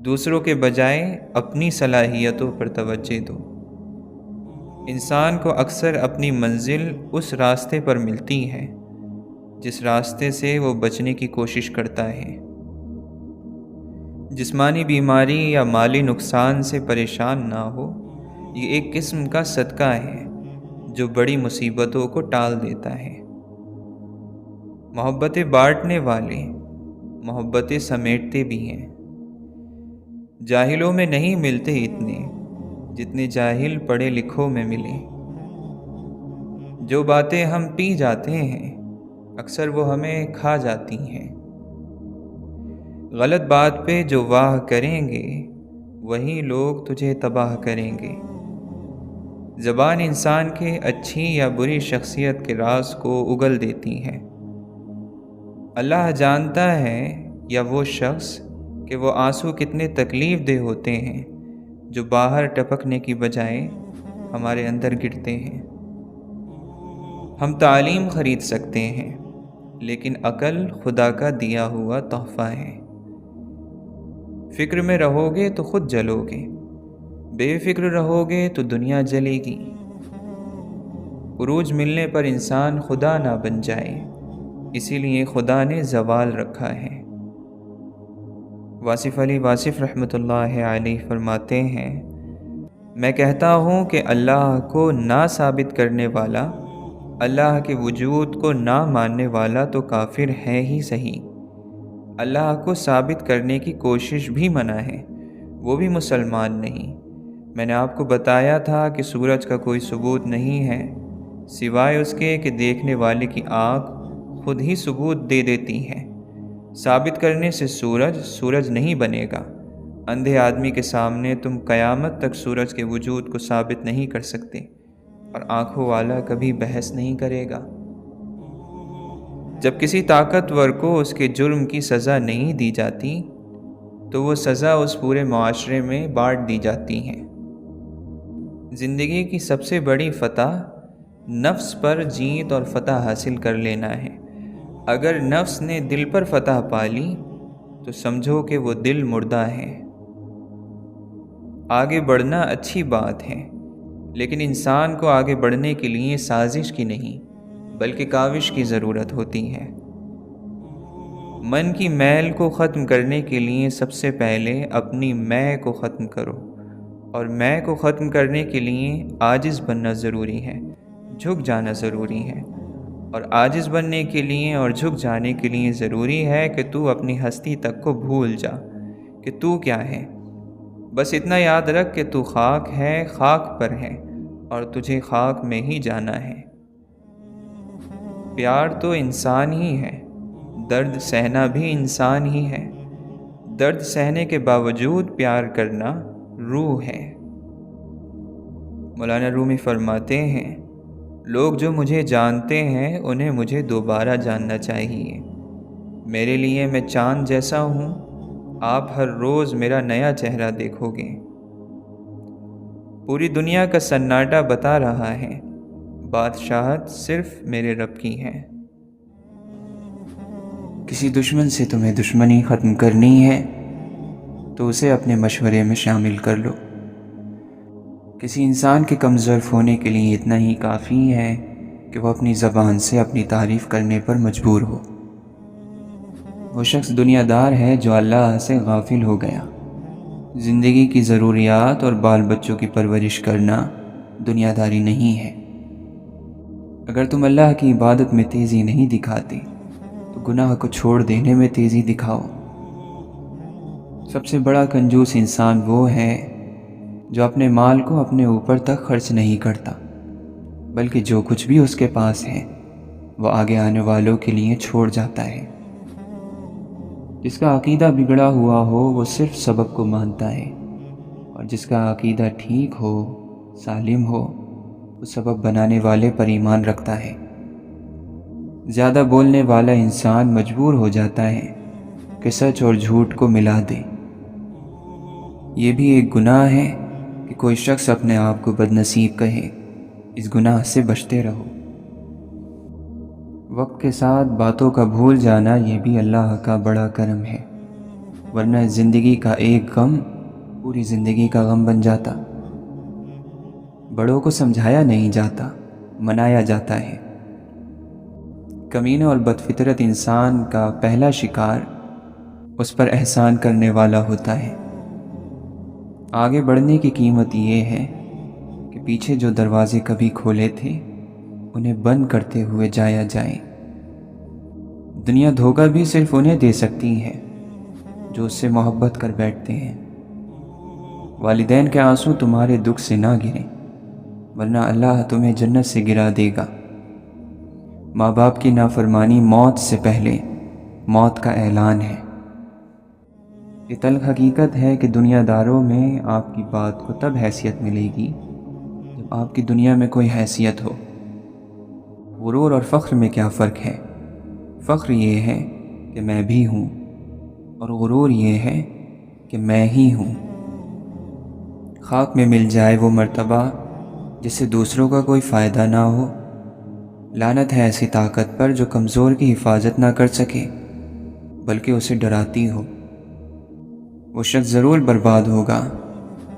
دوسروں کے بجائے اپنی صلاحیتوں پر توجہ دو۔ انسان کو اکثر اپنی منزل اس راستے پر ملتی ہے جس راستے سے وہ بچنے کی کوشش کرتا ہے۔ جسمانی بیماری یا مالی نقصان سے پریشان نہ ہو، یہ ایک قسم کا صدقہ ہے جو بڑی مصیبتوں کو ٹال دیتا ہے۔ محبتیں بانٹنے والے محبتیں سمیٹتے بھی ہیں۔ جاہلوں میں نہیں ملتے اتنے جتنے جاہل پڑھے لکھوں میں ملے۔ جو باتیں ہم پی جاتے ہیں اکثر وہ ہمیں کھا جاتی ہیں۔ غلط بات پہ جو واہ کریں گے وہی لوگ تجھے تباہ کریں گے۔ زبان انسان کے اچھی یا بری شخصیت کے راز کو اگل دیتی ہے۔ اللہ جانتا ہے یا وہ شخص کہ وہ آنسو کتنے تکلیف دہ ہوتے ہیں جو باہر ٹپکنے کی بجائے ہمارے اندر گرتے ہیں۔ ہم تعلیم خرید سکتے ہیں لیکن عقل خدا کا دیا ہوا تحفہ ہے۔ فکر میں رہو گے تو خود جلو گے، بے فکر رہو گے تو دنیا جلے گی۔ عروج ملنے پر انسان خدا نہ بن جائے، اسی لیے خدا نے زوال رکھا ہے۔ واصف علی واصف رحمۃ اللہ علیہ فرماتے ہیں، میں کہتا ہوں کہ اللہ کو نہ ثابت کرنے والا، اللہ کے وجود کو نہ ماننے والا تو کافر ہے ہی صحیح۔ اللہ کو ثابت کرنے کی کوشش بھی منع ہے، وہ بھی مسلمان نہیں۔ میں نے آپ کو بتایا تھا کہ سورج کا کوئی ثبوت نہیں ہے سوائے اس کے کہ دیکھنے والے کی آنکھ خود ہی ثبوت دے دیتی ہے۔ ثابت کرنے سے سورج نہیں بنے گا۔ اندھے آدمی کے سامنے تم قیامت تک سورج کے وجود کو ثابت نہیں کر سکتے، اور آنکھوں والا کبھی بحث نہیں کرے گا۔ جب کسی طاقتور کو اس کے جرم کی سزا نہیں دی جاتی تو وہ سزا اس پورے معاشرے میں بانٹ دی جاتی ہے۔ زندگی کی سب سے بڑی فتح نفس پر جیت اور فتح حاصل کر لینا ہے۔ اگر نفس نے دل پر فتح پا لی تو سمجھو کہ وہ دل مردہ ہے۔ آگے بڑھنا اچھی بات ہے، لیکن انسان کو آگے بڑھنے کے لیے سازش کی نہیں بلکہ کاوش کی ضرورت ہوتی ہے۔ من کی میل کو ختم کرنے کے لیے سب سے پہلے اپنی میں کو ختم کرو، اور میں کو ختم کرنے کے لیے عاجز بننا ضروری ہے، جھک جانا ضروری ہے۔ اور عاجز بننے کے لیے اور جھک جانے کے لیے ضروری ہے کہ تو اپنی ہستی تک کو بھول جا کہ تو کیا ہے۔ بس اتنا یاد رکھ کہ تو خاک ہے، خاک پر ہے، اور تجھے خاک میں ہی جانا ہے۔ پیار تو انسان ہی ہے، درد سہنا بھی انسان ہی ہے۔ درد سہنے کے باوجود پیار کرنا روح ہے۔ مولانا رومی فرماتے ہیں، لوگ جو مجھے جانتے ہیں انہیں مجھے دوبارہ جاننا چاہیے۔ میرے لیے میں چاند جیسا ہوں، آپ ہر روز میرا نیا چہرہ دیکھو گے۔ پوری دنیا کا سناٹا بتا رہا ہے، بادشاہت صرف میرے رب کی ہے۔ کسی دشمن سے تمہیں دشمنی ختم کرنی ہے تو اسے اپنے مشورے میں شامل کر لو۔ کسی انسان کے کم ظرف ہونے کے لیے اتنا ہی کافی ہے کہ وہ اپنی زبان سے اپنی تعریف کرنے پر مجبور ہو۔ وہ شخص دنیا دار ہے جو اللہ سے غافل ہو گیا۔ زندگی کی ضروریات اور بال بچوں کی پرورش کرنا دنیا داری نہیں ہے۔ اگر تم اللہ کی عبادت میں تیزی نہیں دکھاتے تو گناہ کو چھوڑ دینے میں تیزی دکھاؤ۔ سب سے بڑا کنجوس انسان وہ ہے جو اپنے مال کو اپنے اوپر تک خرچ نہیں کرتا، بلکہ جو کچھ بھی اس کے پاس ہے وہ آگے آنے والوں کے لیے چھوڑ جاتا ہے۔ جس کا عقیدہ بگڑا ہوا ہو وہ صرف سبب کو مانتا ہے، اور جس کا عقیدہ ٹھیک ہو، سالم ہو، وہ سبب بنانے والے پر ایمان رکھتا ہے۔ زیادہ بولنے والا انسان مجبور ہو جاتا ہے کہ سچ اور جھوٹ کو ملا دے۔ یہ بھی ایک گناہ ہے کہ کوئی شخص اپنے آپ کو بد نصیب کہے۔ اس گناہ سے بچتے رہو۔ وقت کے ساتھ باتوں کا بھول جانا یہ بھی اللہ کا بڑا کرم ہے۔ ورنہ زندگی کا ایک غم پوری زندگی کا غم بن جاتا۔ بڑوں کو سمجھایا نہیں جاتا، منایا جاتا ہے۔ کمینہ اور بدفطرت انسان کا پہلا شکار اس پر احسان کرنے والا ہوتا ہے۔ آگے بڑھنے کی قیمت یہ ہے کہ پیچھے جو دروازے کبھی کھولے تھے انہیں بند کرتے ہوئے جایا جائے۔ دنیا دھوکہ بھی صرف انہیں دے سکتی ہے جو اس سے محبت کر بیٹھتے ہیں۔ والدین کے آنسو تمہارے دکھ سے نہ گریں، ورنہ اللہ تمہیں جنت سے گرا دے گا۔ ماں باپ کی نافرمانی موت سے پہلے موت کا اعلان ہے۔ یہ تلخ حقیقت ہے کہ دنیا داروں میں آپ کی بات کو تب حیثیت ملے گی جب آپ کی دنیا میں کوئی حیثیت ہو۔ غرور اور فخر میں کیا فرق ہے؟ فخر یہ ہے کہ میں بھی ہوں، اور غرور یہ ہے کہ میں ہی ہوں۔ خاک میں مل جائے وہ مرتبہ جس سے دوسروں کا کوئی فائدہ نہ ہو۔ لعنت ہے ایسی طاقت پر جو کمزور کی حفاظت نہ کر سکے بلکہ اسے ڈراتی ہو۔ وہ شخص ضرور برباد ہوگا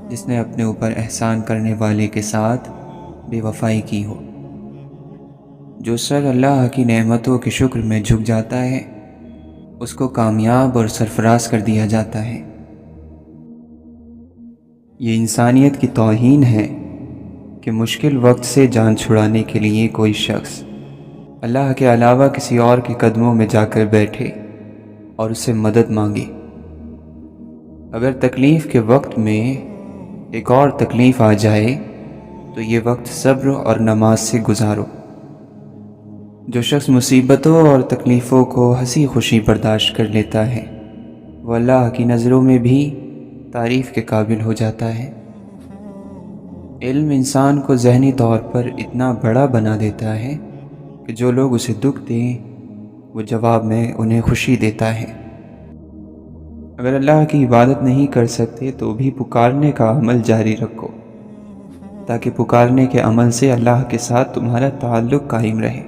جس نے اپنے اوپر احسان کرنے والے کے ساتھ بے وفائی کی ہو۔ جو سر اللہ کی نعمتوں کے شکر میں جھک جاتا ہے اس کو کامیاب اور سرفراز کر دیا جاتا ہے۔ یہ انسانیت کی توہین ہے کہ مشکل وقت سے جان چھڑانے کے لیے کوئی شخص اللہ کے علاوہ کسی اور کے قدموں میں جا کر بیٹھے اور اس سے مدد مانگے۔ اگر تکلیف کے وقت میں ایک اور تکلیف آ جائے تو یہ وقت صبر اور نماز سے گزارو۔ جو شخص مصیبتوں اور تکلیفوں کو ہنسی خوشی برداشت کر لیتا ہے وہ اللہ کی نظروں میں بھی تعریف کے قابل ہو جاتا ہے۔ علم انسان کو ذہنی طور پر اتنا بڑا بنا دیتا ہے کہ جو لوگ اسے دکھ دیں وہ جواب میں انہیں خوشی دیتا ہے۔ اگر اللہ کی عبادت نہیں کر سکتے تو بھی پکارنے کا عمل جاری رکھو تاکہ پکارنے کے عمل سے اللہ کے ساتھ تمہارا تعلق قائم رہے۔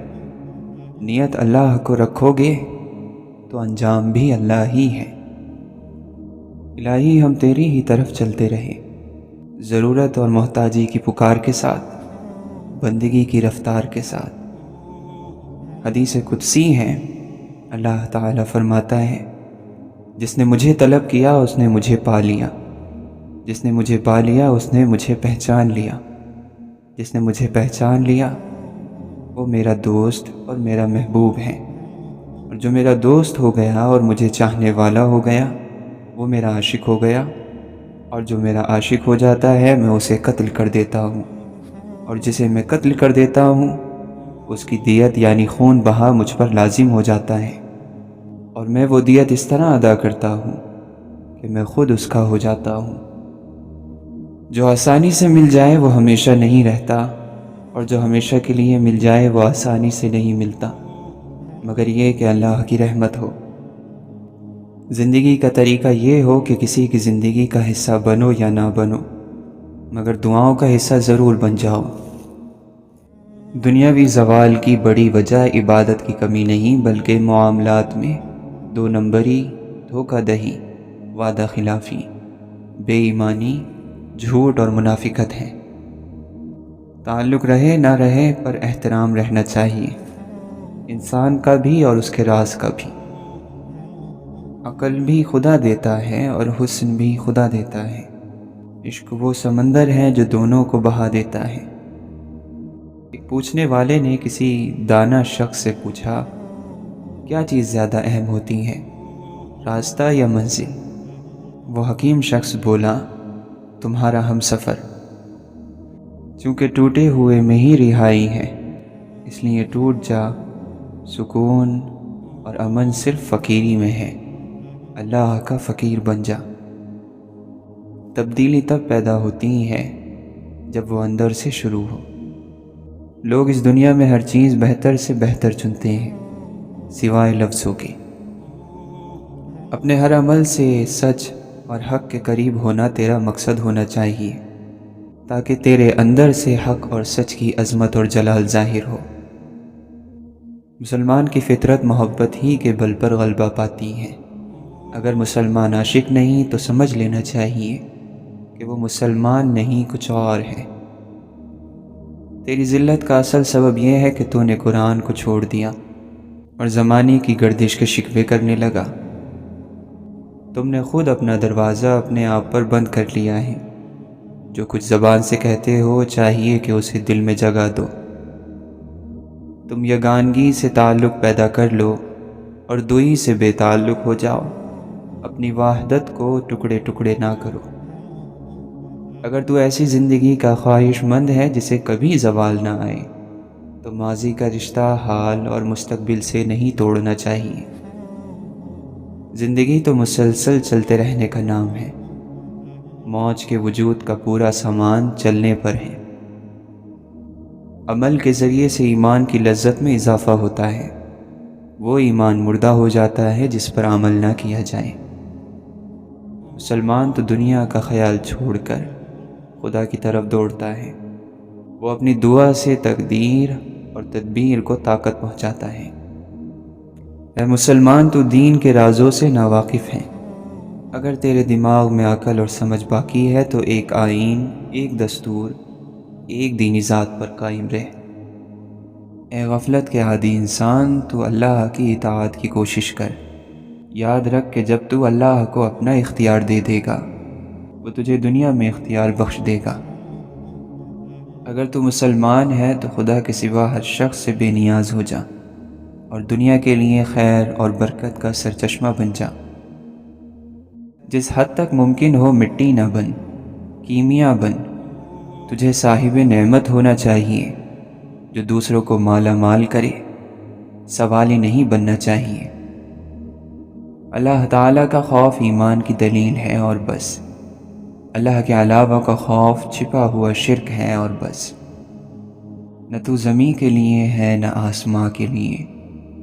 نیت اللہ کو رکھو گے تو انجام بھی اللہ ہی ہے۔ الہی ہم تیری ہی طرف چلتے رہے، ضرورت اور محتاجی کی پکار کے ساتھ، بندگی کی رفتار کے ساتھ۔ حدیث قدسی ہے، اللہ تعالیٰ فرماتا ہے جس نے مجھے طلب کیا اس نے مجھے پا لیا، جس نے مجھے پا لیا اس نے مجھے پہچان لیا، جس نے مجھے پہچان لیا وہ میرا دوست اور میرا محبوب ہے، اور جو میرا دوست ہو گیا اور مجھے چاہنے والا ہو گیا وہ میرا عاشق ہو گیا، اور جو میرا عاشق ہو جاتا ہے میں اسے قتل کر دیتا ہوں، اور جسے میں قتل کر دیتا ہوں اس کی دیت یعنی خون بہا مجھ پر لازم ہو جاتا ہے، اور میں وہ دیت اس طرح ادا کرتا ہوں کہ میں خود اس کا ہو جاتا ہوں۔ جو آسانی سے مل جائے وہ ہمیشہ نہیں رہتا، اور جو ہمیشہ کے لیے مل جائے وہ آسانی سے نہیں ملتا، مگر یہ کہ اللہ کی رحمت ہو۔ زندگی کا طریقہ یہ ہو کہ کسی کی زندگی کا حصہ بنو یا نہ بنو، مگر دعاؤں کا حصہ ضرور بن جاؤ۔ دنیاوی زوال کی بڑی وجہ عبادت کی کمی نہیں بلکہ معاملات میں دو نمبری، دھوکہ دہی، وعدہ خلافی، بے ایمانی، جھوٹ اور منافقت ہے۔ تعلق رہے نہ رہے پر احترام رہنا چاہیے، انسان کا بھی اور اس کے راز کا بھی۔ عقل بھی خدا دیتا ہے اور حسن بھی خدا دیتا ہے۔ عشق وہ سمندر ہے جو دونوں کو بہا دیتا ہے۔ ایک پوچھنے والے نے کسی دانا شخص سے پوچھا، کیا چیز زیادہ اہم ہوتی ہے، راستہ یا منزل؟ وہ حکیم شخص بولا، تمہارا ہم سفر۔ چونکہ ٹوٹے ہوئے میں ہی رہائی ہے اس لیے ٹوٹ جا، سکون اور امن صرف فقیری میں ہے، اللہ کا فقیر بن جا۔ تبدیلی تب پیدا ہوتی ہے جب وہ اندر سے شروع ہو۔ لوگ اس دنیا میں ہر چیز بہتر سے بہتر چنتے ہیں سوائے لفظوں کے۔ اپنے ہر عمل سے سچ اور حق کے قریب ہونا تیرا مقصد ہونا چاہیے تاکہ تیرے اندر سے حق اور سچ کی عظمت اور جلال ظاہر ہو۔ مسلمان کی فطرت محبت ہی کے بل پر غلبہ پاتی ہے۔ اگر مسلمان عاشق نہیں تو سمجھ لینا چاہیے کہ وہ مسلمان نہیں کچھ اور ہے۔ تیری ذلت کا اصل سبب یہ ہے کہ تو نے قرآن کو چھوڑ دیا اور زمانے کی گردش کے شکوے کرنے لگا۔ تم نے خود اپنا دروازہ اپنے آپ پر بند کر لیا ہے۔ جو کچھ زبان سے کہتے ہو چاہیے کہ اسے دل میں جگہ دو۔ تم یگانگی سے تعلق پیدا کر لو اور دوئی سے بے تعلق ہو جاؤ۔ اپنی وحدت کو ٹکڑے ٹکڑے نہ کرو۔ اگر تو ایسی زندگی کا خواہش مند ہے جسے کبھی زوال نہ آئے تو ماضی کا رشتہ حال اور مستقبل سے نہیں توڑنا چاہیے۔ زندگی تو مسلسل چلتے رہنے کا نام ہے۔ موج کے وجود کا پورا سامان چلنے پر ہے۔ عمل کے ذریعے سے ایمان کی لذت میں اضافہ ہوتا ہے۔ وہ ایمان مردہ ہو جاتا ہے جس پر عمل نہ کیا جائے۔ مسلمان تو دنیا کا خیال چھوڑ کر خدا کی طرف دوڑتا ہے۔ وہ اپنی دعا سے تقدیر اور تدبیر کو طاقت پہنچاتا ہے۔ اے مسلمان، تو دین کے رازوں سے ناواقف ہے۔ اگر تیرے دماغ میں عقل اور سمجھ باقی ہے تو ایک آئین، ایک دستور، ایک دینی ذات پر قائم رہ۔ اے غفلت کے عادی انسان، تو اللہ کی اطاعت کی کوشش کر۔ یاد رکھ کہ جب تو اللہ کو اپنا اختیار دے دے گا وہ تجھے دنیا میں اختیار بخش دے گا۔ اگر تو مسلمان ہے تو خدا کے سوا ہر شخص سے بے نیاز ہو جا اور دنیا کے لیے خیر اور برکت کا سرچشمہ بن جا۔ جس حد تک ممکن ہو مٹی نہ بن، کیمیا بن۔ تجھے صاحب نعمت ہونا چاہیے جو دوسروں کو مالا مال کرے، سوالی نہیں بننا چاہیے۔ اللہ تعالیٰ کا خوف ایمان کی دلیل ہے اور بس۔ اللہ کے علاوہ کا خوف چھپا ہوا شرک ہے اور بس۔ نہ تو زمین کے لیے ہے نہ آسماں کے لیے،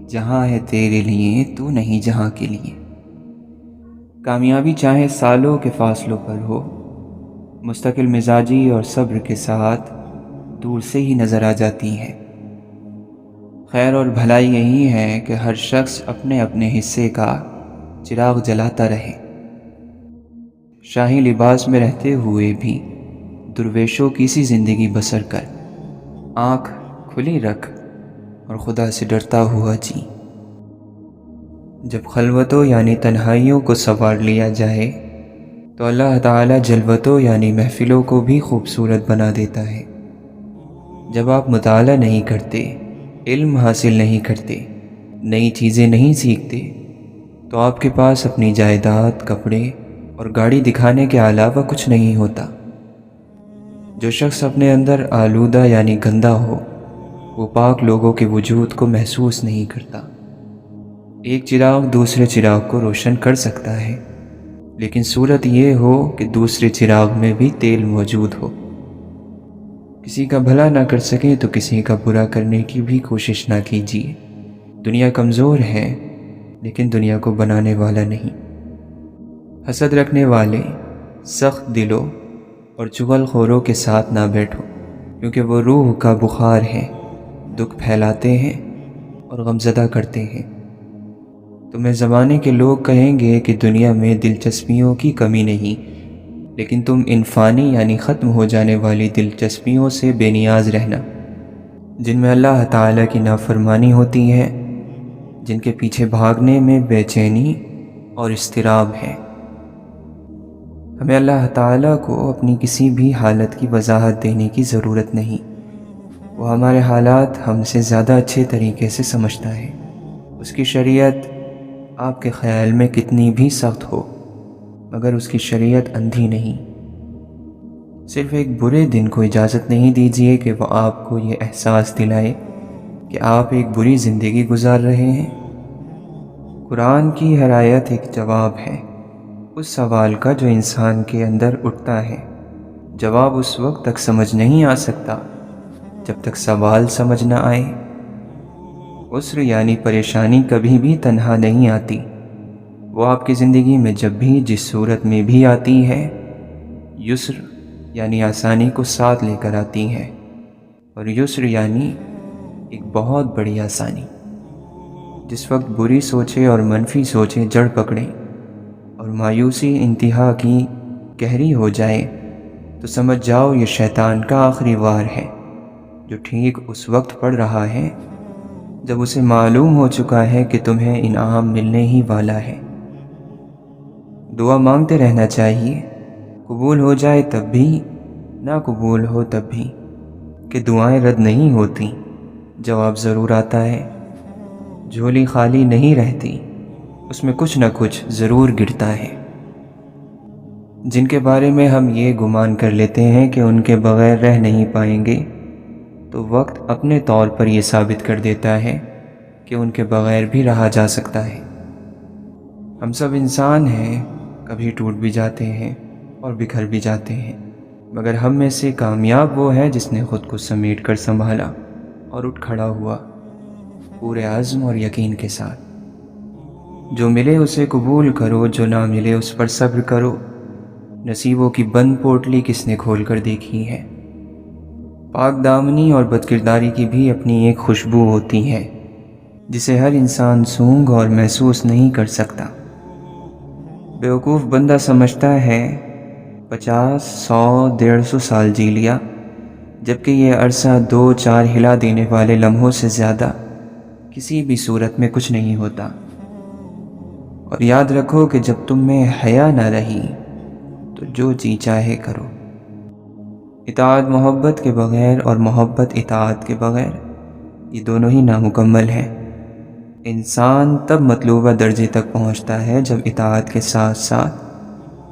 جہاں ہے تیرے لیے تو نہیں جہاں کے لیے۔ کامیابی چاہے سالوں کے فاصلوں پر ہو، مستقل مزاجی اور صبر کے ساتھ دور سے ہی نظر آ جاتی ہے۔ خیر اور بھلائی یہی ہے کہ ہر شخص اپنے اپنے حصے کا چراغ جلاتا رہے۔ شاہی لباس میں رہتے ہوئے بھی درویشوں کی سی زندگی بسر کر، آنکھ کھلی رکھ اور خدا سے ڈرتا ہوا جی۔ جب خلوتوں یعنی تنہائیوں کو سنوار لیا جائے تو اللہ تعالیٰ جلوتوں یعنی محفلوں کو بھی خوبصورت بنا دیتا ہے۔ جب آپ مطالعہ نہیں کرتے، علم حاصل نہیں کرتے، نئی چیزیں نہیں سیکھتے تو آپ کے پاس اپنی جائیداد، کپڑے اور گاڑی دکھانے کے علاوہ کچھ نہیں ہوتا۔ جو شخص اپنے اندر آلودہ یعنی گندا ہو وہ پاک لوگوں کے وجود کو محسوس نہیں کرتا۔ ایک چراغ دوسرے چراغ کو روشن کر سکتا ہے، لیکن صورت یہ ہو کہ دوسرے چراغ میں بھی تیل موجود ہو۔ کسی کا بھلا نہ کر سکیں تو کسی کا برا کرنے کی بھی کوشش نہ کیجیے۔ دنیا کمزور ہے لیکن دنیا کو بنانے والا نہیں۔ حسد رکھنے والے، سخت دلوں اور چغل خوروں کے ساتھ نہ بیٹھو، کیونکہ وہ روح کا بخار ہے، دکھ پھیلاتے ہیں اور غمزدہ کرتے ہیں۔ تمہیں زمانے کے لوگ کہیں گے کہ دنیا میں دلچسپیوں کی کمی نہیں، لیکن تم ان فانی یعنی ختم ہو جانے والی دلچسپیوں سے بے نیاز رہنا، جن میں اللہ تعالیٰ کی نافرمانی ہوتی ہے، جن کے پیچھے بھاگنے میں بے چینی اور اضطراب ہے۔ ہمیں اللہ تعالیٰ کو اپنی کسی بھی حالت کی وضاحت دینے کی ضرورت نہیں۔ وہ ہمارے حالات ہم سے زیادہ اچھے طریقے سے سمجھتا ہے۔ اس کی شریعت آپ کے خیال میں کتنی بھی سخت ہو، مگر اس کی شریعت اندھی نہیں۔ صرف ایک برے دن کو اجازت نہیں دیجیے کہ وہ آپ کو یہ احساس دلائے کہ آپ ایک بری زندگی گزار رہے ہیں۔ قرآن کی ہر آیت ایک جواب ہے اس سوال کا جو انسان کے اندر اٹھتا ہے۔ جواب اس وقت تک سمجھ نہیں آ سکتا جب تک سوال سمجھ نہ آئے۔ عسر یعنی پریشانی کبھی بھی تنہا نہیں آتی، وہ آپ کی زندگی میں جب بھی جس صورت میں بھی آتی ہے، یسر یعنی آسانی کو ساتھ لے کر آتی ہے، اور یسر یعنی ایک بہت بڑی آسانی۔ جس وقت بری سوچیں اور منفی سوچیں جڑ پکڑیں اور مایوسی انتہا کی گہری ہو جائے تو سمجھ جاؤ یہ شیطان کا آخری وار ہے، جو ٹھیک اس وقت پڑ رہا ہے جب اسے معلوم ہو چکا ہے کہ تمہیں انعام ملنے ہی والا ہے۔ دعا مانگتے رہنا چاہیے، قبول ہو جائے تب بھی، نہ قبول ہو تب بھی، کہ دعائیں رد نہیں ہوتی، جواب ضرور آتا ہے۔ جھولی خالی نہیں رہتی، اس میں کچھ نہ کچھ ضرور گرتا ہے۔ جن کے بارے میں ہم یہ گمان کر لیتے ہیں کہ ان کے بغیر رہ نہیں پائیں گے، تو وقت اپنے طور پر یہ ثابت کر دیتا ہے کہ ان کے بغیر بھی رہا جا سکتا ہے۔ ہم سب انسان ہیں، کبھی ٹوٹ بھی جاتے ہیں اور بکھر بھی جاتے ہیں، مگر ہم میں سے کامیاب وہ ہے جس نے خود کو سمیٹ کر سنبھالا اور اٹھ کھڑا ہوا، پورے عزم اور یقین کے ساتھ۔ جو ملے اسے قبول کرو، جو نہ ملے اس پر صبر کرو۔ نصیبوں کی بند پوٹلی کس نے کھول کر دیکھی ہے؟ پاک دامنی اور بدکرداری کی بھی اپنی ایک خوشبو ہوتی ہے جسے ہر انسان سونگھ اور محسوس نہیں کر سکتا۔ بیوقوف بندہ سمجھتا ہے 50، 100، 150 سال جی لیا، جبکہ یہ عرصہ 2-4 ہلا دینے والے لمحوں سے زیادہ کسی بھی صورت میں کچھ نہیں ہوتا۔ اور یاد رکھو کہ جب تم میں حیا نہ رہی تو جو جی چاہے کرو۔ اطاعت محبت کے بغیر اور محبت اطاعت کے بغیر، یہ دونوں ہی نامکمل ہیں۔ انسان تب مطلوبہ درجے تک پہنچتا ہے جب اطاعت کے ساتھ ساتھ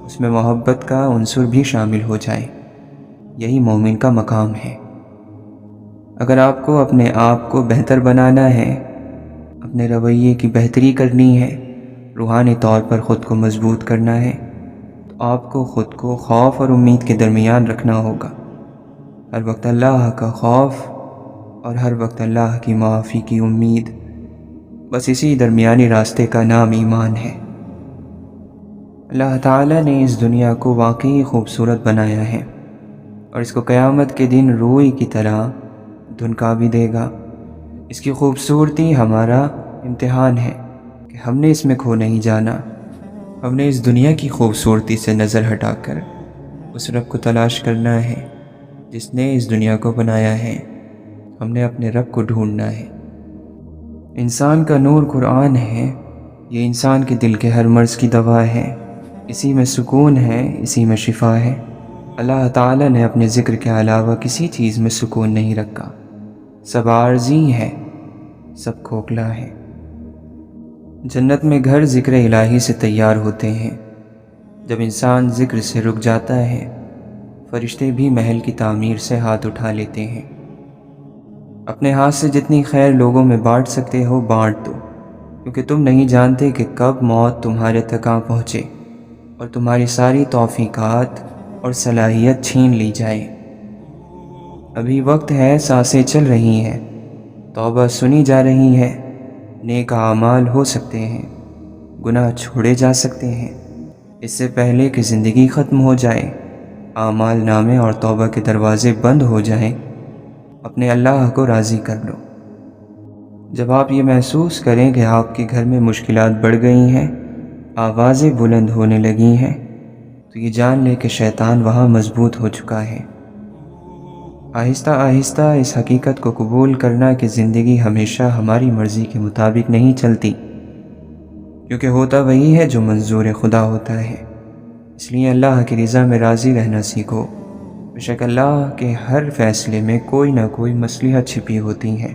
اس میں محبت کا عنصر بھی شامل ہو جائے۔ یہی مومن کا مقام ہے۔ اگر آپ کو اپنے آپ کو بہتر بنانا ہے، اپنے رویے کی بہتری کرنی ہے، روحانی طور پر خود کو مضبوط کرنا ہے، تو آپ کو خود کو خوف اور امید کے درمیان رکھنا ہوگا۔ ہر وقت اللہ کا خوف اور ہر وقت اللہ کی معافی کی امید، بس اسی درمیانی راستے کا نام ایمان ہے۔ اللہ تعالیٰ نے اس دنیا کو واقعی خوبصورت بنایا ہے اور اس کو قیامت کے دن روئی کی طرح دھنکا بھی دے گا۔ اس کی خوبصورتی ہمارا امتحان ہے کہ ہم نے اس میں کھو نہیں جانا۔ ہم نے اس دنیا کی خوبصورتی سے نظر ہٹا کر اس رب کو تلاش کرنا ہے جس نے اس دنیا کو بنایا ہے۔ ہم نے اپنے رب کو ڈھونڈنا ہے۔ انسان کا نور قرآن ہے، یہ انسان کے دل کے ہر مرض کی دوا ہے، اسی میں سکون ہے، اسی میں شفا ہے۔ اللہ تعالیٰ نے اپنے ذکر کے علاوہ کسی چیز میں سکون نہیں رکھا۔ سب عارضی ہے، سب کھوکھلا ہے۔ جنت میں گھر ذکر الہی سے تیار ہوتے ہیں۔ جب انسان ذکر سے رک جاتا ہے، فرشتے بھی محل کی تعمیر سے ہاتھ اٹھا لیتے ہیں۔ اپنے ہاتھ سے جتنی خیر لوگوں میں بانٹ سکتے ہو بانٹ دو، کیونکہ تم نہیں جانتے کہ کب موت تمہارے تک آ پہنچے اور تمہاری ساری توفیقات اور صلاحیت چھین لی جائے۔ ابھی وقت ہے، سانسیں چل رہی ہیں، توبہ سنی جا رہی ہے، نیک اعمال ہو سکتے ہیں، گناہ چھوڑے جا سکتے ہیں۔ اس سے پہلے کہ زندگی ختم ہو جائے، اعمال نامے اور توبہ کے دروازے بند ہو جائیں، اپنے اللہ کو راضی کر لو۔ جب آپ یہ محسوس کریں کہ آپ کے گھر میں مشکلات بڑھ گئی ہیں، آوازیں بلند ہونے لگی ہیں، تو یہ جان لے کہ شیطان وہاں مضبوط ہو چکا ہے۔ آہستہ آہستہ اس حقیقت کو قبول کرنا کہ زندگی ہمیشہ ہماری مرضی کے مطابق نہیں چلتی، کیونکہ ہوتا وہی ہے جو منظور خدا ہوتا ہے۔ اس لیے اللہ کی رضا میں راضی رہنا سیکھو۔ بے شک اللہ کے ہر فیصلے میں کوئی نہ کوئی مصلحت چھپی ہوتی ہے۔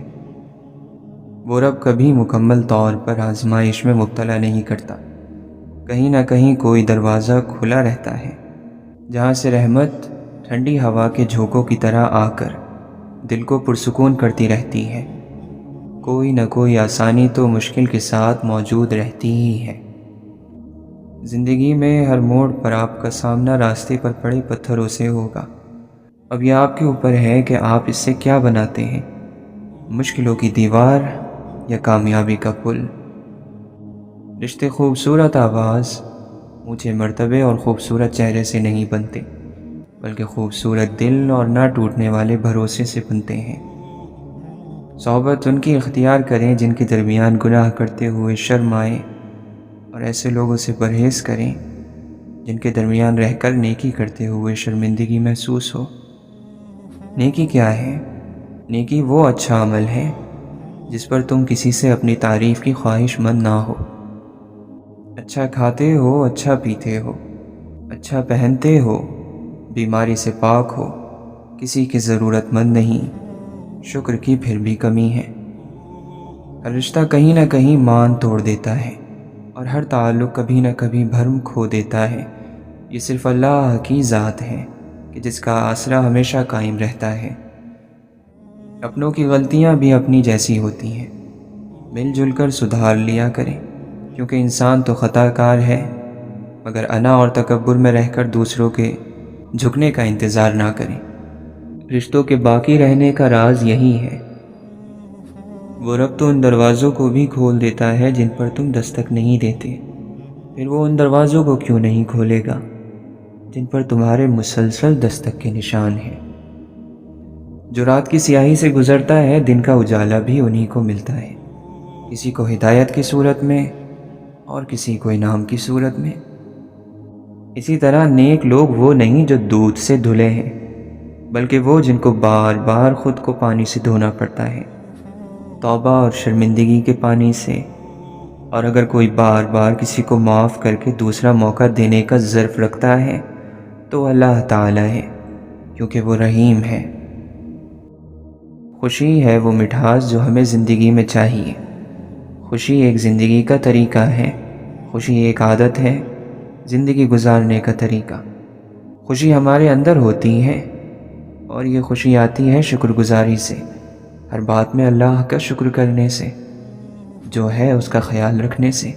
وہ رب کبھی مکمل طور پر آزمائش میں مبتلا نہیں کرتا۔ کہیں نہ کہیں کوئی دروازہ کھلا رہتا ہے جہاں سے رحمت ٹھنڈی ہوا کے جھونکوں کی طرح آ کر دل کو پرسکون کرتی رہتی ہے۔ کوئی نہ کوئی آسانی تو مشکل کے ساتھ موجود رہتی ہی ہے۔ زندگی میں ہر موڑ پر آپ کا سامنا راستے پر پڑے پتھروں سے ہوگا۔ اب یہ آپ کے اوپر ہے کہ آپ اس سے کیا بناتے ہیں، مشکلوں کی دیوار یا کامیابی کا پل۔ رشتے خوبصورت آواز، اونچے مرتبے اور خوبصورت چہرے سے نہیں بنتے، بلکہ خوبصورت دل اور نہ ٹوٹنے والے بھروسے سے بنتے ہیں۔ صحبت ان کی اختیار کریں جن کے درمیان گناہ کرتے ہوئے شرم آئے، اور ایسے لوگوں سے پرہیز کریں جن کے درمیان رہ کر نیکی کرتے ہوئے شرمندگی محسوس ہو۔ نیکی کیا ہے؟ نیکی وہ اچھا عمل ہے جس پر تم کسی سے اپنی تعریف کی خواہش مند نہ ہو۔ اچھا کھاتے ہو، اچھا پیتے ہو، اچھا پہنتے ہو، بیماری سے پاک ہو، کسی کی ضرورت مند نہیں، شکر کی پھر بھی کمی ہے۔ ہر رشتہ کہیں نہ کہیں مان توڑ دیتا ہے، اور ہر تعلق کبھی نہ کبھی بھرم کھو دیتا ہے۔ یہ صرف اللہ کی ذات ہے کہ جس کا آسرا ہمیشہ قائم رہتا ہے۔ اپنوں کی غلطیاں بھی اپنی جیسی ہوتی ہیں، مل جل کر سدھار لیا کریں، کیونکہ انسان تو خطا کار ہے، مگر انا اور تکبر میں رہ کر دوسروں کے جھکنے کا انتظار نہ کریں۔ رشتوں کے باقی رہنے کا راز یہی ہے۔ وہ رب تو ان دروازوں کو بھی کھول دیتا ہے جن پر تم دستک نہیں دیتے، پھر وہ ان دروازوں کو کیوں نہیں کھولے گا جن پر تمہارے مسلسل دستک کے نشان ہیں۔ جو رات کی سیاہی سے گزرتا ہے، دن کا اجالا بھی انہی کو ملتا ہے، کسی کو ہدایت کی صورت میں اور کسی کو انعام کی صورت میں۔ اسی طرح نیک لوگ وہ نہیں جو دودھ سے دھلے ہیں، بلکہ وہ جن کو بار بار خود کو پانی سے دھونا پڑتا ہے، توبہ اور شرمندگی کے پانی سے۔ اور اگر کوئی بار بار کسی کو معاف کر کے دوسرا موقع دینے کا ظرف رکھتا ہے تو اللہ تعالی ہے، کیونکہ وہ رحیم ہے۔ خوشی ہے وہ مٹھاس جو ہمیں زندگی میں چاہیے۔ خوشی ایک زندگی کا طریقہ ہے، خوشی ایک عادت ہے زندگی گزارنے کا طریقہ۔ خوشی ہمارے اندر ہوتی ہے، اور یہ خوشی آتی ہے شکر گزاری سے، ہر بات میں اللہ کا شکر کرنے سے، جو ہے اس کا خیال رکھنے سے۔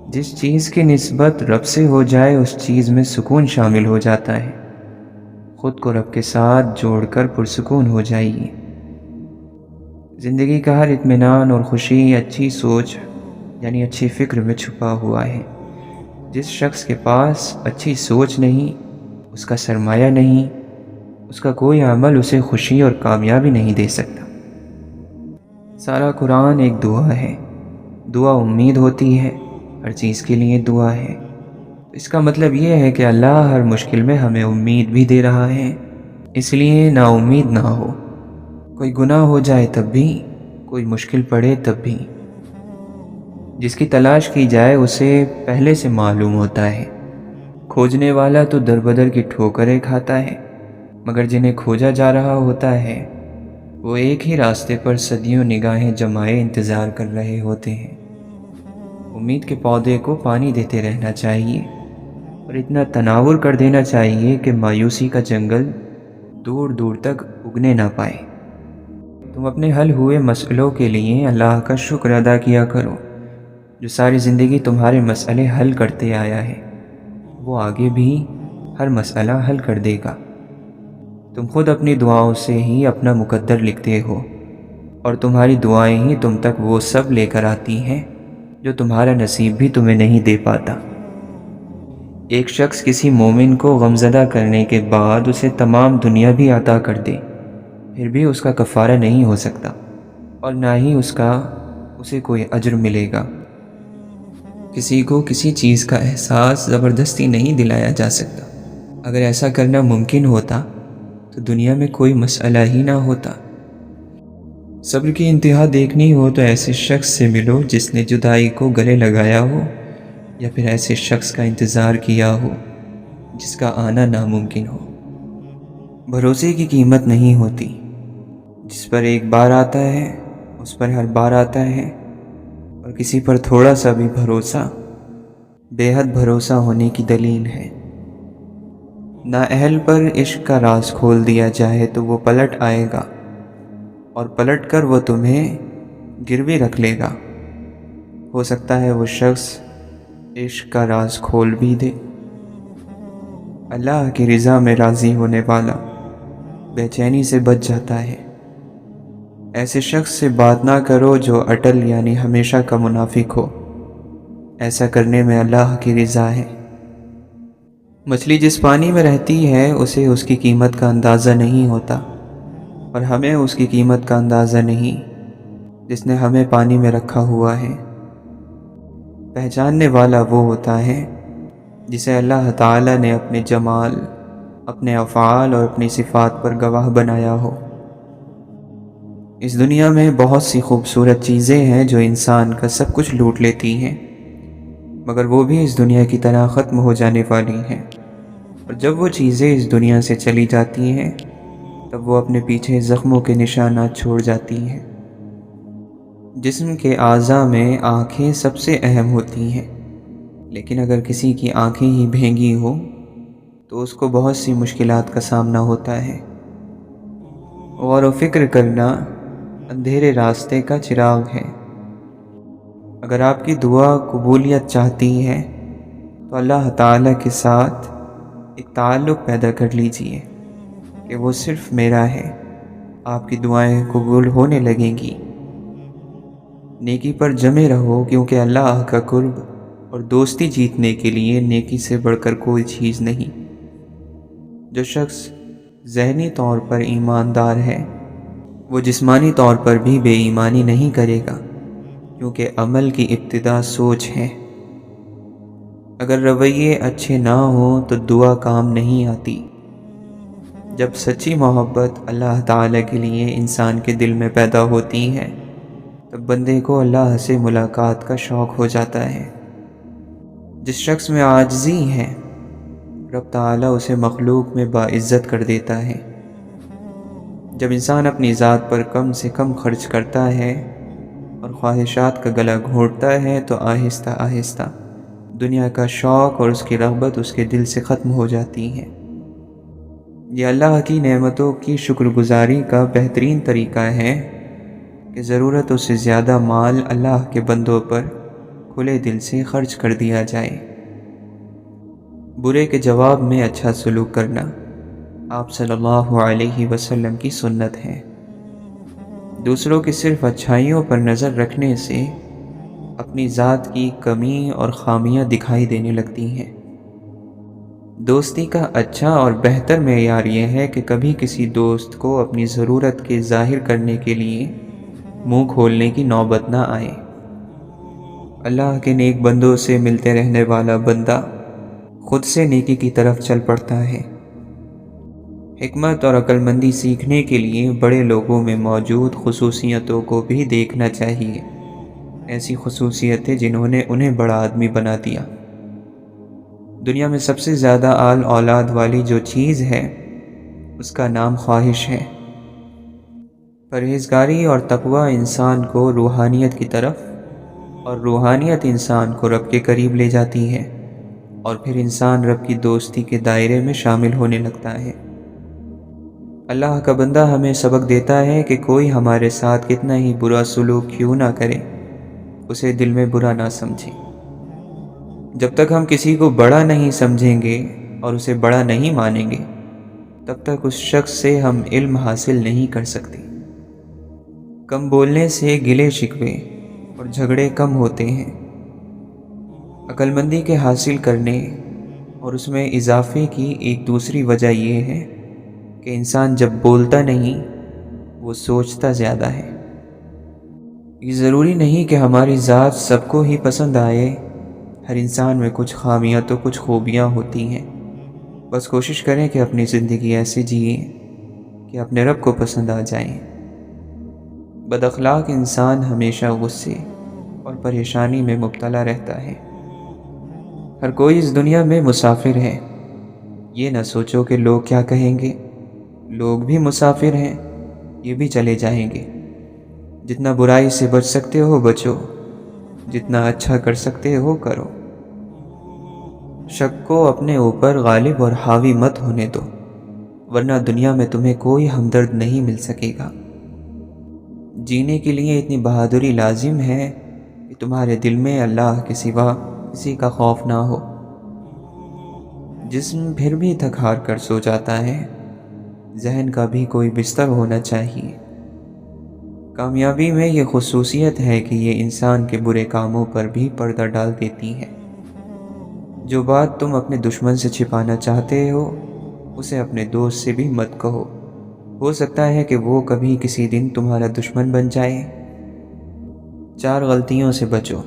جس چیز کی نسبت رب سے ہو جائے اس چیز میں سکون شامل ہو جاتا ہے۔ خود کو رب کے ساتھ جوڑ کر پرسکون ہو جائیے۔ زندگی کا ہر اطمینان اور خوشی اچھی سوچ یعنی اچھی فکر میں چھپا ہوا ہے۔ جس شخص کے پاس اچھی سوچ نہیں، اس کا سرمایہ نہیں، اس کا کوئی عمل اسے خوشی اور کامیابی نہیں دے سکتا۔ سارا قرآن ایک دعا ہے۔ دعا امید ہوتی ہے، ہر چیز کے لیے دعا ہے۔ اس کا مطلب یہ ہے کہ اللہ ہر مشکل میں ہمیں امید بھی دے رہا ہے، اس لیے نا امید نہ ہو۔ کوئی گناہ ہو جائے تب بھی، کوئی مشکل پڑے تب بھی، جس کی تلاش کی جائے اسے پہلے سے معلوم ہوتا ہے۔ کھوجنے والا تو در بدر کی ٹھوکریں کھاتا ہے، مگر جنہیں کھوجا جا رہا ہوتا ہے وہ ایک ہی راستے پر صدیوں نگاہیں جمائے انتظار کر رہے ہوتے ہیں۔ امید کے پودے کو پانی دیتے رہنا چاہیے، اور اتنا تناور کر دینا چاہیے کہ مایوسی کا جنگل دور دور تک اگنے نہ پائے۔ تم اپنے حل ہوئے مسئلوں کے لیے اللہ کا شکر ادا کیا کرو، جو ساری زندگی تمہارے مسئلے حل کرتے آیا ہے۔ وہ آگے بھی ہر مسئلہ حل کر دے گا۔ تم خود اپنی دعاؤں سے ہی اپنا مقدر لکھتے ہو، اور تمہاری دعائیں ہی تم تک وہ سب لے کر آتی ہیں جو تمہارا نصیب بھی تمہیں نہیں دے پاتا۔ ایک شخص کسی مومن کو غمزدہ کرنے کے بعد اسے تمام دنیا بھی عطا کر دے، پھر بھی اس کا کفارہ نہیں ہو سکتا، اور نہ ہی اسے کوئی اجر ملے گا۔ کسی کو کسی چیز کا احساس زبردستی نہیں دلایا جا سکتا۔ اگر ایسا کرنا ممکن ہوتا تو دنیا میں کوئی مسئلہ ہی نہ ہوتا۔ صبر کی انتہا دیکھنی ہو تو ایسے شخص سے ملو جس نے جدائی کو گلے لگایا ہو، یا پھر ایسے شخص کا انتظار کیا ہو جس کا آنا ناممکن ہو۔ بھروسے کی قیمت نہیں ہوتی، جس پر ایک بار آتا ہے اس پر ہر بار آتا ہے، اور کسی پر تھوڑا سا بھی بھروسہ بے حد بھروسہ ہونے کی دلیل ہے۔ نااہل پر عشق کا راز کھول دیا جائے تو وہ پلٹ آئے گا، اور پلٹ کر وہ تمہیں گروی رکھ لے گا۔ ہو سکتا ہے وہ شخص عشق کا راز کھول بھی دے۔ اللہ کی رضا میں راضی ہونے والا بے چینی سے بچ جاتا ہے۔ ایسے شخص سے بات نہ کرو جو اٹل یعنی ہمیشہ کا منافق ہو، ایسا کرنے میں اللہ کی رضا ہے۔ مچھلی جس پانی میں رہتی ہے اسے اس کی قیمت کا اندازہ نہیں ہوتا، اور ہمیں اس کی قیمت کا اندازہ نہیں جس نے ہمیں پانی میں رکھا ہوا ہے۔ پہچاننے والا وہ ہوتا ہے جسے اللہ تعالیٰ نے اپنے جمال، اپنے افعال اور اپنی صفات پر گواہ بنایا ہو۔ اس دنیا میں بہت سی خوبصورت چیزیں ہیں جو انسان کا سب کچھ لوٹ لیتی ہیں، مگر وہ بھی اس دنیا کی طرح ختم ہو جانے والی ہیں، اور جب وہ چیزیں اس دنیا سے چلی جاتی ہیں تب وہ اپنے پیچھے زخموں کے نشانات چھوڑ جاتی ہیں۔ جسم کے اعضاء میں آنکھیں سب سے اہم ہوتی ہیں، لیکن اگر کسی کی آنکھیں ہی بھینگی ہو تو اس کو بہت سی مشکلات کا سامنا ہوتا ہے۔ غور و فکر کرنا اندھیرے راستے کا چراغ ہے۔ اگر آپ کی دعا قبولیت چاہتی ہے تو اللہ تعالیٰ کے ساتھ ایک تعلق پیدا کر لیجئے کہ وہ صرف میرا ہے، آپ کی دعائیں قبول ہونے لگیں گی۔ نیکی پر جمے رہو، کیونکہ اللہ کا قرب اور دوستی جیتنے کے لیے نیکی سے بڑھ کر کوئی چیز نہیں۔ جو شخص ذہنی طور پر ایماندار ہے وہ جسمانی طور پر بھی بے ایمانی نہیں کرے گا، کیونکہ عمل کی ابتدا سوچ ہے۔ اگر رویے اچھے نہ ہوں تو دعا کام نہیں آتی۔ جب سچی محبت اللہ تعالیٰ کے لیے انسان کے دل میں پیدا ہوتی ہے تب بندے کو اللہ سے ملاقات کا شوق ہو جاتا ہے۔ جس شخص میں عاجزی ہے رب تعالیٰ اسے مخلوق میں باعزت کر دیتا ہے۔ جب انسان اپنی ذات پر کم سے کم خرچ کرتا ہے اور خواہشات کا گلا گھونٹتا ہے تو آہستہ آہستہ دنیا کا شوق اور اس کی رغبت اس کے دل سے ختم ہو جاتی ہے۔ یہ اللہ کی نعمتوں کی شکر گزاری کا بہترین طریقہ ہے کہ ضرورتوں سے زیادہ مال اللہ کے بندوں پر کھلے دل سے خرچ کر دیا جائے۔ برے کے جواب میں اچھا سلوک کرنا آپ صلی اللہ علیہ وسلم کی سنت ہے۔ دوسروں کی صرف اچھائیوں پر نظر رکھنے سے اپنی ذات کی کمی اور خامیاں دکھائی دینے لگتی ہیں۔ دوستی کا اچھا اور بہتر معیار یہ ہے کہ کبھی کسی دوست کو اپنی ضرورت کے ظاہر کرنے کے لیے منہ کھولنے کی نوبت نہ آئے۔ اللہ کے نیک بندوں سے ملتے رہنے والا بندہ خود سے نیکی کی طرف چل پڑتا ہے۔ حکمت اور عقل مندی سیکھنے کے لیے بڑے لوگوں میں موجود خصوصیتوں کو بھی دیکھنا چاہیے، ایسی خصوصیتیں جنہوں نے انہیں بڑا آدمی بنا دیا۔ دنیا میں سب سے زیادہ آل اولاد والی جو چیز ہے اس کا نام خواہش ہے۔ پرہیزگاری اور تقوی انسان کو روحانیت کی طرف اور روحانیت انسان کو رب کے قریب لے جاتی ہے، اور پھر انسان رب کی دوستی کے دائرے میں شامل ہونے لگتا ہے۔ اللہ کا بندہ ہمیں سبق دیتا ہے کہ کوئی ہمارے ساتھ کتنا ہی برا سلوک کیوں نہ کرے اسے دل میں برا نہ سمجھے۔ جب تک ہم کسی کو بڑا نہیں سمجھیں گے اور اسے بڑا نہیں مانیں گے تب تک اس شخص سے ہم علم حاصل نہیں کر سکتے۔ کم بولنے سے گلے شکوے اور جھگڑے کم ہوتے ہیں۔ عقل مندی کے حاصل کرنے اور اس میں اضافے کی ایک دوسری وجہ یہ ہے کہ انسان جب بولتا نہیں وہ سوچتا زیادہ ہے۔ یہ ضروری نہیں کہ ہماری ذات سب کو ہی پسند آئے، ہر انسان میں کچھ خامیاں تو کچھ خوبیاں ہوتی ہیں۔ بس کوشش کریں کہ اپنی زندگی ایسی جئیں کہ اپنے رب کو پسند آ جائیں۔ بد اخلاق انسان ہمیشہ غصے اور پریشانی میں مبتلا رہتا ہے۔ ہر کوئی اس دنیا میں مسافر ہے۔ یہ نہ سوچو کہ لوگ کیا کہیں گے، لوگ بھی مسافر ہیں، یہ بھی چلے جائیں گے۔ جتنا برائی سے بچ سکتے ہو بچو، جتنا اچھا کر سکتے ہو کرو۔ شک کو اپنے اوپر غالب اور حاوی مت ہونے دو، ورنہ دنیا میں تمہیں کوئی ہمدرد نہیں مل سکے گا۔ جینے کے لیے اتنی بہادری لازم ہے کہ تمہارے دل میں اللہ کے سوا کسی کا خوف نہ ہو۔ جسم پھر بھی تھک ہار کر سو جاتا ہے، ذہن کا بھی کوئی بستر ہونا چاہیے۔ کامیابی میں یہ خصوصیت ہے کہ یہ انسان کے برے کاموں پر بھی پردہ ڈال دیتی ہے۔ جو بات تم اپنے دشمن سے چھپانا چاہتے ہو اسے اپنے دوست سے بھی مت کہو، ہو سکتا ہے کہ وہ کبھی کسی دن تمہارا دشمن بن جائے۔ 4 غلطیوں سے بچو۔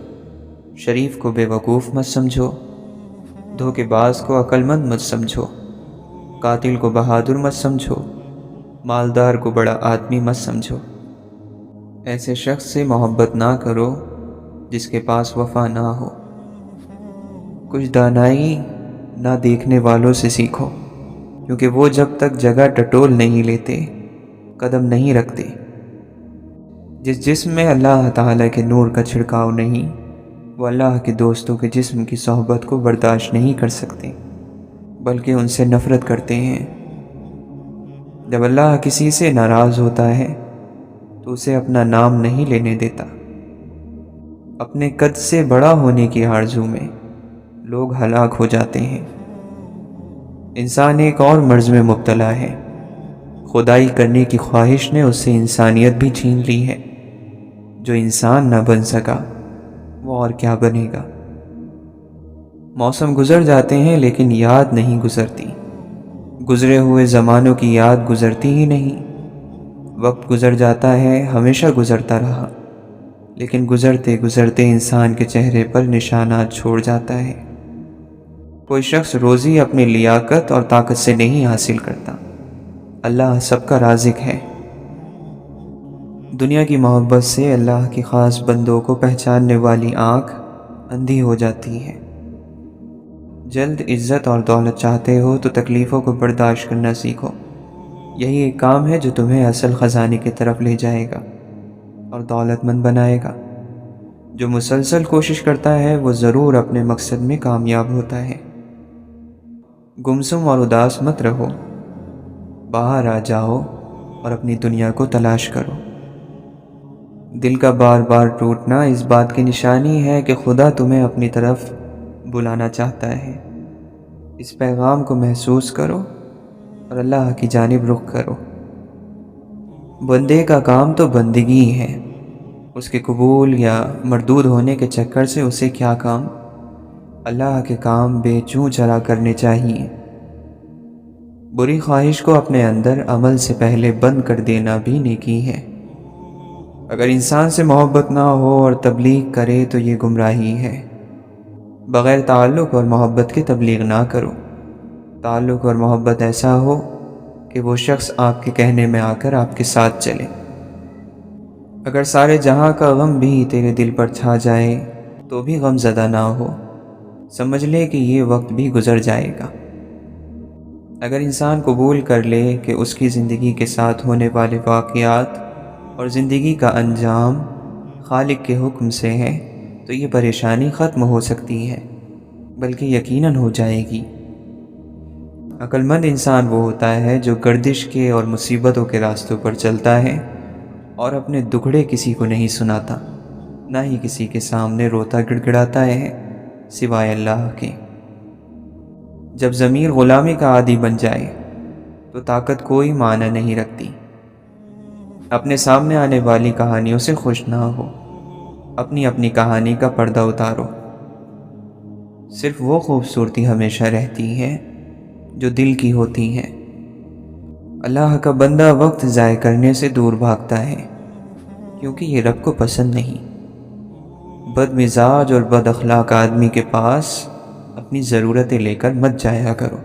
شریف کو بے وقوف مت سمجھو، دھوکے باز کو عقل مند مت سمجھو، قاتل کو بہادر مت سمجھو، مالدار کو بڑا آدمی مت سمجھو۔ ایسے شخص سے محبت نہ کرو جس کے پاس وفا نہ ہو۔ کچھ دانائی نہ دیکھنے والوں سے سیکھو، کیونکہ وہ جب تک جگہ ٹٹول نہیں لیتے قدم نہیں رکھتے۔ جس جسم میں اللہ تعالیٰ کے نور کا چھڑکاؤ نہیں، وہ اللہ کے دوستوں کے جسم کی صحبت کو برداشت نہیں کر سکتے، بلکہ ان سے نفرت کرتے ہیں۔ جب اللہ کسی سے ناراض ہوتا ہے تو اسے اپنا نام نہیں لینے دیتا۔ اپنے قد سے بڑا ہونے کی آرزو میں لوگ ہلاک ہو جاتے ہیں۔ انسان ایک اور مرض میں مبتلا ہے، خدائی کرنے کی خواہش نے اس سے انسانیت بھی چھین لی ہے۔ جو انسان نہ بن سکا وہ اور کیا بنے گا۔ موسم گزر جاتے ہیں لیکن یاد نہیں گزرتی، گزرے ہوئے زمانوں کی یاد گزرتی ہی نہیں۔ وقت گزر جاتا ہے، ہمیشہ گزرتا رہا، لیکن گزرتے گزرتے انسان کے چہرے پر نشانات چھوڑ جاتا ہے۔ کوئی شخص روزی اپنی لیاقت اور طاقت سے نہیں حاصل کرتا، اللہ سب کا رازق ہے۔ دنیا کی محبت سے اللہ کی خاص بندوں کو پہچاننے والی آنکھ اندھی ہو جاتی ہے۔ جلد عزت اور دولت چاہتے ہو تو تکلیفوں کو برداشت کرنا سیکھو۔ یہی ایک کام ہے جو تمہیں اصل خزانے کی طرف لے جائے گا اور دولت مند بنائے گا۔ جو مسلسل کوشش کرتا ہے وہ ضرور اپنے مقصد میں کامیاب ہوتا ہے۔ گمسم اور اداس مت رہو، باہر آ جاؤ اور اپنی دنیا کو تلاش کرو۔ دل کا بار بار ٹوٹنا اس بات کی نشانی ہے کہ خدا تمہیں اپنی طرف بلانا چاہتا ہے۔ اس پیغام کو محسوس کرو اور اللہ کی جانب رخ کرو۔ بندے کا کام تو بندگی ہے، اس کے قبول یا مردود ہونے کے چکر سے اسے کیا کام۔ اللہ کے کام بے چوں چرا کرنے چاہیے۔ بری خواہش کو اپنے اندر عمل سے پہلے بند کر دینا بھی نیکی ہے۔ اگر انسان سے محبت نہ ہو اور تبلیغ کرے تو یہ گمراہی ہے۔ بغیر تعلق اور محبت کے تبلیغ نہ کرو۔ تعلق اور محبت ایسا ہو کہ وہ شخص آپ کے کہنے میں آ کر آپ کے ساتھ چلے۔ اگر سارے جہاں کا غم بھی تیرے دل پر چھا جائے تو بھی غم زدہ نہ ہو، سمجھ لے کہ یہ وقت بھی گزر جائے گا۔ اگر انسان قبول کر لے کہ اس کی زندگی کے ساتھ ہونے والے واقعات اور زندگی کا انجام خالق کے حکم سے ہے تو یہ پریشانی ختم ہو سکتی ہے، بلکہ یقیناً ہو جائے گی۔ عقل مند انسان وہ ہوتا ہے جو گردش کے اور مصیبتوں کے راستوں پر چلتا ہے اور اپنے دکھڑے کسی کو نہیں سناتا، نہ ہی کسی کے سامنے روتا گڑ گڑاتا ہے سوائے اللہ کے۔ جب ضمیر غلامی کا عادی بن جائے تو طاقت کوئی معنی نہیں رکھتی۔ اپنے سامنے آنے والی کہانیوں سے خوش نہ ہو، اپنی اپنی کہانی کا پردہ اتارو۔ صرف وہ خوبصورتی ہمیشہ رہتی ہے جو دل کی ہوتی ہے۔ اللہ کا بندہ وقت ضائع کرنے سے دور بھاگتا ہے کیونکہ یہ رب کو پسند نہیں۔ بد مزاج اور بد اخلاق آدمی کے پاس اپنی ضرورتیں لے کر مت جایا کرو۔